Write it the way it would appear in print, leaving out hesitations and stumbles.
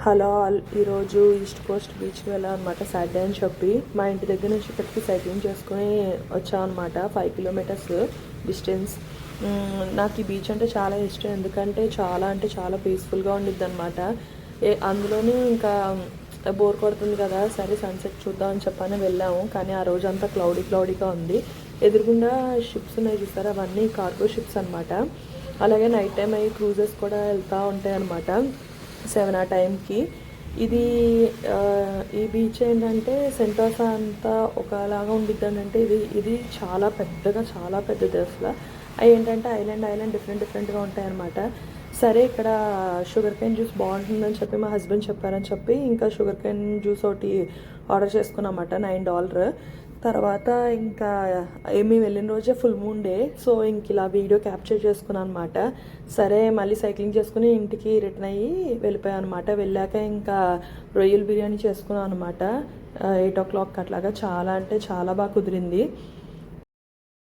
Hello all, ఈరోజు east Coast బీచ్కి వెళ్ళాం అనమాట. సాటర్డే అని చెప్పి మా ఇంటి దగ్గర నుంచి ఇక్కడికి సైక్లింగ్ చేసుకుని వచ్చాం అనమాట. 5 కిలోమీటర్స్ డిస్టెన్స్. నాకు ఈ బీచ్ అంటే చాలా ఇష్టం, ఎందుకంటే చాలా పీస్ఫుల్గా ఉండిద్ది అనమాట. అందులోనూ ఇంకా బోర్ కొడుతుంది కదా, సరే సన్సెట్ చూద్దాం అని చెప్పని వెళ్ళాము. కానీ ఆ రోజు అంతా క్లౌడీగా ఉంది. ఎదురుగుండా షిప్స్ ఉన్నాయి చూసారా, అవన్నీ కార్గో షిప్స్ అనమాట. అలాగే నైట్ టైం అయ్యి క్రూజెస్ కూడా వెళ్తూ ఉంటాయి అనమాట 7 ఆ టైంకి. ఇది ఈ బీచ్ ఏంటంటే సెంటోసా అంతా ఒకలాగా ఉండిద్ది అంటే ఇది చాలా పెద్దది అసలు. అవి ఏంటంటే ఐలాండ్ డిఫరెంట్గా ఉంటాయన్నమాట. సరే, ఇక్కడ షుగర్ కేన్ జ్యూస్ బాగుంటుందని చెప్పి మా హస్బెండ్ చెప్పారని చెప్పి ఇంకా షుగర్ కేన్ జ్యూస్ ఒకటి ఆర్డర్ చేసుకున్నమాట. $9. తర్వాత ఇంకా మేము వెళ్ళిన రోజే ఫుల్ మూన్ డే, సో ఇంక ఇలా వీడియో క్యాప్చర్ చేసుకున్నాను అనమాట. సరే, మళ్ళీ సైక్లింగ్ చేసుకుని ఇంటికి రిటర్న్ అయ్యి వెళ్ళిపోయాను అనమాట. వెళ్ళాక ఇంకా రొయ్యల బిర్యానీ చేసుకున్నాను అనమాట 8 o'clock అట్లాగా. చాలా బాగా కుదిరింది.